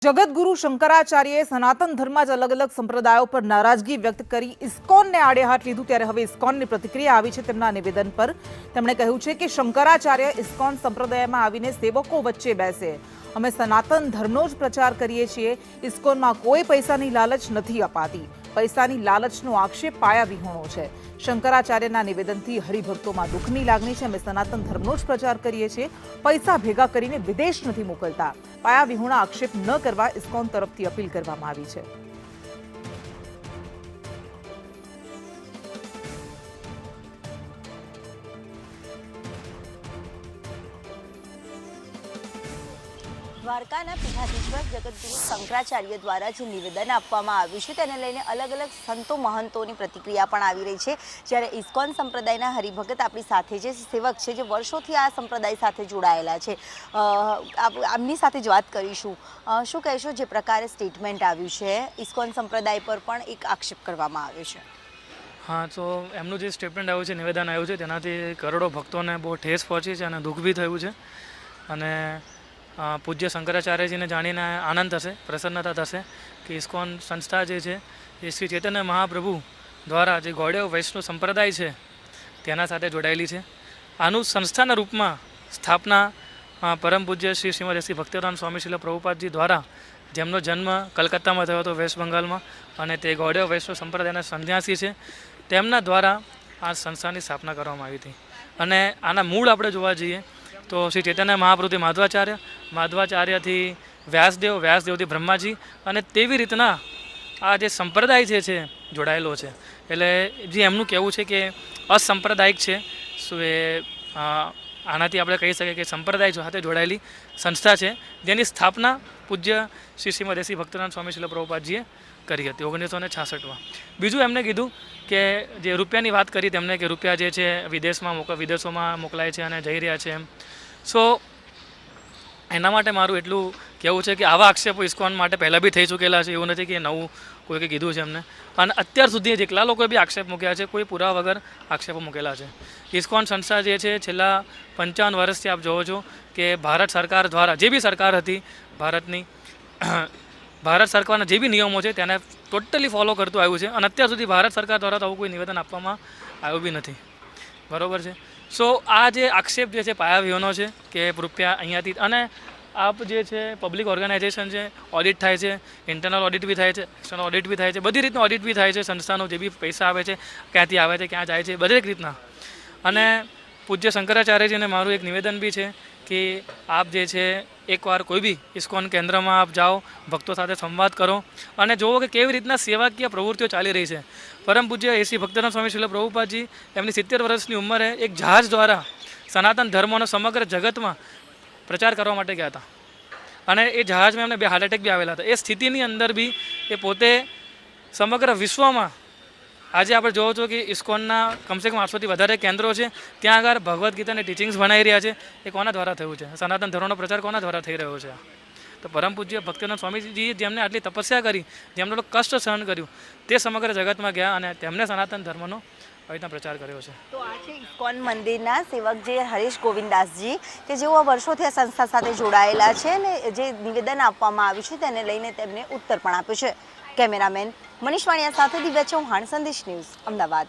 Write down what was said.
જગતગુરુ શંકરાચાર્યએ સનાતન ધર્મમાં જ અલગ અલગ સંપ્રદાયો પર નારાજગી વ્યક્ત કરી ઇસ્કોનને આડે હાથ લીધું ત્યારે હવે ઇસ્કોનની પ્રતિક્રિયા આવી છે તેમના નિવેદન પર। તેમણે કહ્યું છે કે શંકરાચાર્ય ઇસ્કોન સંપ્રદાયમાં આવીને સેવકો વચ્ચે બેસે। અમે સનાતન ધર્મનો જ પ્રચાર કરીએ છીએ। ઇસ્કોનમાં કોઈ પૈસાની લાલચ નથી અપાતી। પૈસાની લાલચનો આક્ષેપ પાયાવિહોણો છે। શંકરાચાર્યના નિવેદનથી હરિભક્તોમાં દુઃખની લાગણી છે। અમે સનાતન ધર્મનો જ પ્રચાર કરીએ છીએ। પૈસા ભેગા કરીને વિદેશ નથી મોકલતા। પાયાવિહોણા આક્ષેપ ન કરવા ઇસ્કોન તરફથી અપીલ કરવામાં આવી છે। દ્વારકાના પીઠાધીશ્વર જગતગુરુ શંકરાચાર્ય દ્વારા જે નિવેદન આપવામાં આવ્યું છે તેને લઈને અલગ અલગ સંતો મહંતોની પ્રતિક્રિયા પણ આવી રહી છે। જ્યારે ઇસ્કોન સંપ્રદાયના હરિભગત આપણી સાથે જે સેવક છે જે વર્ષોથી આ સંપ્રદાય સાથે જોડાયેલા છે આમની સાથે જ વાત કરીશું। શું કહેશો, જે પ્રકારે સ્ટેટમેન્ટ આવ્યું છે ઇસ્કોન સંપ્રદાય પર પણ એક આક્ષેપ કરવામાં આવ્યો છે? हाँ, तो एमનું જે સ્ટેટમેન્ટ આવ્યું છે, નિવેદન આવ્યું છે તેનાથી કરોડો ભક્તોને બહુ ઠેસ પહોંચી છે અને દુઃખ બી થયું છે। અને પૂજ્ય શંકરાચાર્યજીને જાણીને આનંદ થશે, પ્રસન્નતા થશે કે ઇસ્કોન સંસ્થા જે છે એ શ્રી ચૈતન્ય મહાપ્રભુ દ્વારા જે ગૌડીય વૈષ્ણવ સંપ્રદાય છે તેના સાથે જોડાયેલી છે। આનું સંસ્થાના રૂપમાં સ્થાપના પરમ પૂજ્ય શ્રી શ્રીમદ શ્રી ભક્તિવેદાંત સ્વામી શ્રીલ પ્રભુપાદજી દ્વારા, જેમનો જન્મ કલકત્તામાં થયો હતો વેસ્ટ બંગાળમાં, અને તે ગૌડીય વૈષ્ણવ સંપ્રદાયના સંન્યાસી છે, તેમના દ્વારા આ સંસ્થાની સ્થાપના કરવામાં આવી હતી। અને આના મૂળ આપણે જોવા જઈએ તો શ્રી ચૈતન્ય મહાપ્રભુથી માધવાચાર્યથી વ્યાસદેવ, વ્યાસદેવથી બ્રહ્માજી, અને તેવી રીતના આ જે સંપ્રદાય છે જોડાયેલો છે। એટલે જે એમનું કહેવું છે કે અસંપ્રદાયિક છે, શું એ આનાથી આપણે કહી શકીએ કે સંપ્રદાય સાથે જોડાયેલી સંસ્થા છે, જેની સ્થાપના પૂજ્ય શ્રી શ્રીમદ શ્રી ભક્તિવેદાંત સ્વામી શ્રીલ પ્રભુપાદજીએ કરી હતી 1966માં। બીજું એમને કીધું કે જે રૂપિયાની વાત કરી તેમને કે રૂપિયા જે છે વિદેશોમાં મોકલાય છે અને જઈ રહ્યા છે એમ। સો એના માટે મારું એટલું કહેવું છે કે આવા આક્ષેપો ઇસ્કોન માટે પહેલાં બી થઈ ચૂકેલા છે, એવું નથી કે નવું કોઈકે કીધું છે એમને। અને અત્યાર સુધી જેટલા લોકોએ બી આક્ષેપ મૂક્યા છે કોઈ પુરાવા વગર આક્ષેપો મૂકેલા છે। ઇસ્કોન સંસ્થા જે છે છેલ્લા 55 વર્ષથી આપ જોવો છો કે ભારત સરકાર દ્વારા જે બી સરકાર હતી ભારતની, ભારત સરકારના જે બી નિયમો છે તેને ટોટલી ફોલો કરતું આવ્યું છે, અને અત્યાર સુધી ભારત સરકાર દ્વારા તો આવું કોઈ નિવેદન આપવામાં આવ્યું બી નથી, બરાબર છે। સો આ જે આક્ષેપ જે છે પાયાવિહોણો છે કે રૂપિયા અહીંયાથી, અને આપ જે છે પબ્લિક ઓર્ગેનાઇઝેશન છે, ઓડિટ થાય છે, ઇન્ટરનલ ઓડિટ બી થાય છે, એક્સટર્નલ ઓડિટ બી થાય છે, બધી રીતનું ઓડિટ બી થાય છે સંસ્થાનો, જે બી પૈસા આવે છે ક્યાંથી આવે છે, ક્યાં જાય છે, બધી રીતના। અને પૂજ્ય શંકરાચાર્યજીને મારું એક નિવેદન બી છે કે આપ જે છે એકવાર કોઈ બી ઇસ્કોન કેન્દ્રમાં આપ જાઓ, ભક્તો સાથે સંવાદ કરો અને જુઓ કે કેવી રીતના સેવાકીય પ્રવૃત્તિઓ ચાલી રહી છે। પરમ પૂજ્ય શ્રી ભક્તિવેદાંત સ્વામી શ્રીલ પ્રભુપાદજી એમની 70 વર્ષની ઉંમરે એક જહાજ દ્વારા સનાતન ધર્મનો સમગ્ર જગતમાં પ્રચાર કરવા માટે ગયા હતા, અને એ જહાજમાં એમને 2 હાર્ટ એટેક બી આવેલા હતા। એ સ્થિતિની અંદર બી એ પોતે સમગ્ર વિશ્વમાં આજે આપણે જોવો છો કે ઇસ્કોનના કમસે કમ 800થી વધારે કેન્દ્રો છે, ત્યાં આગળ ભગવદ્ ગીતાની ટીચિંગ્સ ભણાઈ રહ્યા છે। એ કોના દ્વારા થયું છે? સનાતન ધર્મનો પ્રચાર કોના દ્વારા થઈ રહ્યો છે? તો પરમ પૂજ્ય ભક્તિવેદાંત સ્વામીજી જેમને આટલી તપસ્યા કરી, જેમને કષ્ટ સહન કર્યું, તે સમગ્ર જગતમાં ગયા અને તેમને સનાતન ધર્મનો આવી રીતના પ્રચાર કર્યો છે। તો આ છે ઇસ્કોન મંદિરના સેવક જે હરીશ ગોવિંદાસજી, કે જેઓ વર્ષોથી આ સંસ્થા સાથે જોડાયેલા છે અને જે નિવેદન આપવામાં આવ્યું છે તેને લઈને તેમને ઉત્તર પણ આપ્યો છે। કેમેરામેન મનીષ વાણિયા સાથે દિવ્યા ચૌહાણ, સંદેશ ન્યૂઝ, અમદાવાદ।